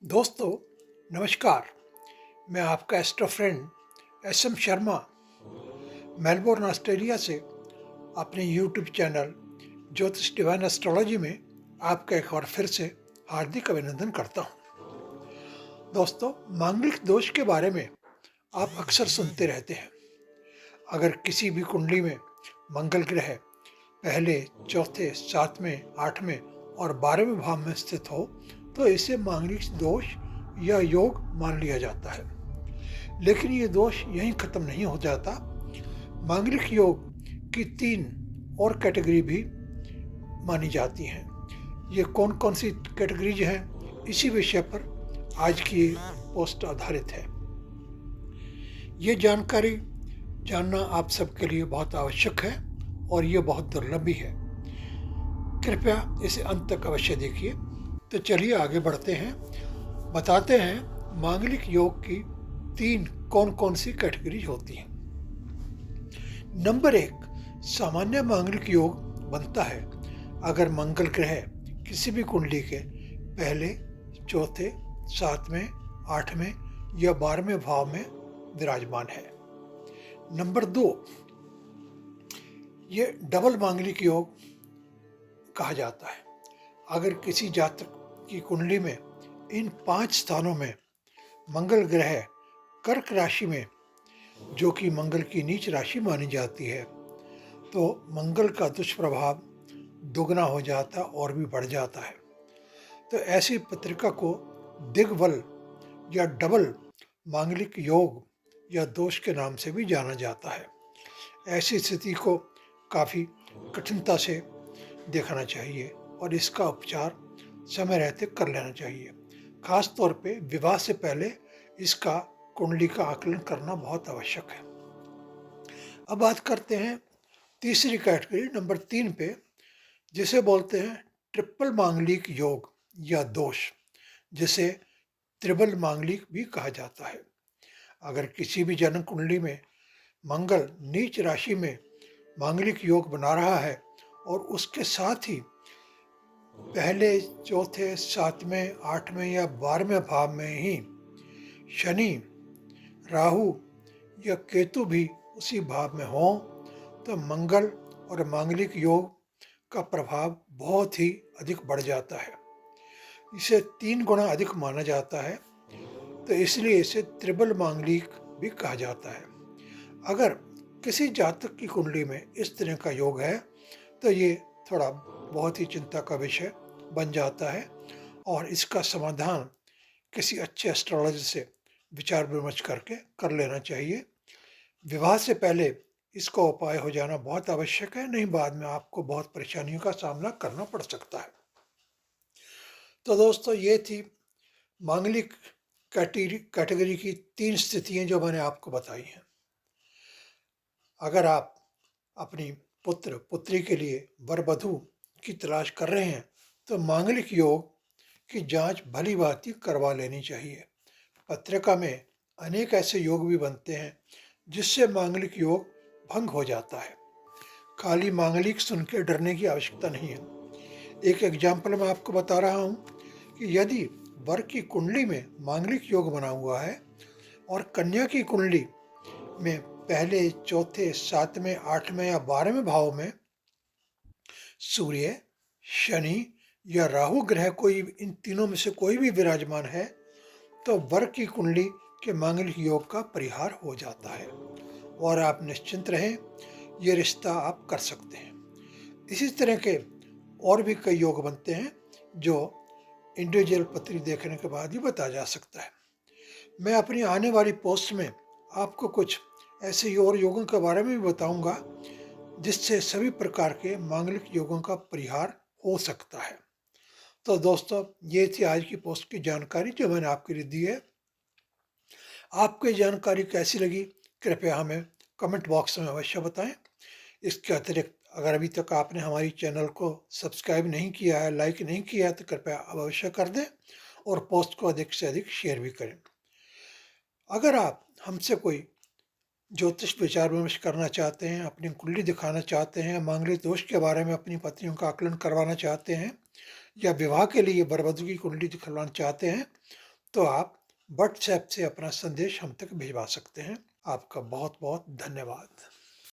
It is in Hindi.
दोस्तों नमस्कार। मैं आपका astro friend SM Sharma Melbourne Australia से अपने YouTube channel Jyotish divine astrology में आपका एक बार फिर से हार्दिक अभिनंदन करता हूँ। दोस्तों, मांगलिक दोष के बारे में आप अक्सर सुनते रहते हैं। अगर किसी भी कुंडली में मंगल ग्रह पहले, चौथे, सातवें, आठवें और 12वें भाव में स्थित हो तो इसे मांगलिक दोष या योग मान लिया जाता है। लेकिन ये दोष यहीं खत्म नहीं हो जाता। मांगलिक योग की 3 और कैटेगरी भी मानी जाती हैं। ये कौन कौन सी कैटेगरीज हैं, इसी विषय पर आज की पोस्ट आधारित है। ये जानकारी जानना आप सबके लिए बहुत आवश्यक है और ये बहुत दुर्लभ भी है। कृपया इसे अंत तक अवश्य देखिए। तो चलिए आगे बढ़ते हैं, बताते हैं मांगलिक योग की 3 कौन कौन सी कैटेगरी होती हैं। नंबर 1, सामान्य मांगलिक योग बनता है अगर मंगल ग्रह किसी भी कुंडली के पहले, चौथे, सातवें, आठवें या 12वें भाव में विराजमान है। नंबर 2, ये डबल मांगलिक योग कहा जाता है अगर किसी जातक की कुंडली में इन 5 स्थानों में मंगल ग्रह कर्क राशि में, जो कि मंगल की नीच राशि मानी जाती है, तो मंगल का दुष्प्रभाव दुगना हो जाता और भी बढ़ जाता है। तो ऐसी पत्रिका को दिग्बल या डबल मांगलिक योग या दोष के नाम से भी जाना जाता है। ऐसी स्थिति को काफ़ी कठिनता से देखना चाहिए और इसका उपचार समय रहते कर लेना चाहिए। खास तौर पे विवाह से पहले इसका कुंडली का आकलन करना बहुत आवश्यक है। अब बात करते हैं तीसरी कैटेगरी नंबर 3 पे, जिसे बोलते हैं ट्रिपल मांगलिक योग या दोष, जिसे त्रिबल मांगलिक भी कहा जाता है। अगर किसी भी जन्म कुंडली में मंगल नीच राशि में मांगलिक योग बना रहा है और उसके साथ ही पहले, चौथे, सातवें, आठवें या 12वें भाव में ही शनि, राहु या केतु भी उसी भाव में हों तो मंगल और मांगलिक योग का प्रभाव बहुत ही अधिक बढ़ जाता है। इसे 3 गुना अधिक माना जाता है, तो इसलिए इसे त्रिबल मांगलिक भी कहा जाता है। अगर किसी जातक की कुंडली में इस तरह का योग है तो ये थोड़ा बहुत ही चिंता का विषय बन जाता है और इसका समाधान किसी अच्छे एस्ट्रोलॉजर से विचार विमर्श करके कर लेना चाहिए। विवाह से पहले इसका उपाय हो जाना बहुत आवश्यक है, नहीं बाद में आपको बहुत परेशानियों का सामना करना पड़ सकता है। तो दोस्तों, ये थी मांगलिक कैटेगरी की 3 स्थितियां जो मैंने आपको बताई हैं। अगर आप अपनी पुत्र पुत्री के लिए वर वधू की तलाश कर रहे हैं तो मांगलिक योग की जांच भली भांति करवा लेनी चाहिए। पत्रिका में अनेक ऐसे योग भी बनते हैं जिससे मांगलिक योग भंग हो जाता है। खाली मांगलिक सुन के डरने की आवश्यकता नहीं है। एक एग्जाम्पल मैं आपको बता रहा हूँ कि यदि वर की कुंडली में मांगलिक योग बना हुआ है और कन्या की कुंडली में पहले, चौथे, सातवें, आठवें या 12वें भाव में सूर्य, शनि या राहु ग्रह कोई इन तीनों में से कोई भी विराजमान है तो वर की कुंडली के मांगलिक योग का परिहार हो जाता है और आप निश्चिंत रहें, ये रिश्ता आप कर सकते हैं। इसी तरह के और भी कई योग बनते हैं जो इंडिविजुअल पत्री देखने के बाद ही बताया जा सकता है। मैं अपनी आने वाली पोस्ट में आपको कुछ ऐसे ही और योगों के बारे में भी बताऊंगा जिससे सभी प्रकार के मांगलिक योगों का परिहार हो सकता है। तो दोस्तों, ये थी आज की पोस्ट की जानकारी जो मैंने आपके लिए दी है। आपको ये जानकारी कैसी लगी कृपया हमें कमेंट बॉक्स में अवश्य बताएं। इसके अतिरिक्त अगर अभी तक आपने हमारी चैनल को सब्सक्राइब नहीं किया है, लाइक नहीं किया है, तो कृपया अवश्य कर दें और पोस्ट को अधिक से अधिक शेयर भी करें। अगर आप हमसे कोई ज्योतिष विचार विमर्श करना चाहते हैं, अपनी कुंडली दिखाना चाहते हैं, मांगलिक दोष के बारे में अपनी पत्नियों का आकलन करवाना चाहते हैं या विवाह के लिए वर वधू की कुंडली दिखवाना चाहते हैं तो आप व्हाट्सएप से अपना संदेश हम तक भिजवा सकते हैं। आपका बहुत बहुत धन्यवाद।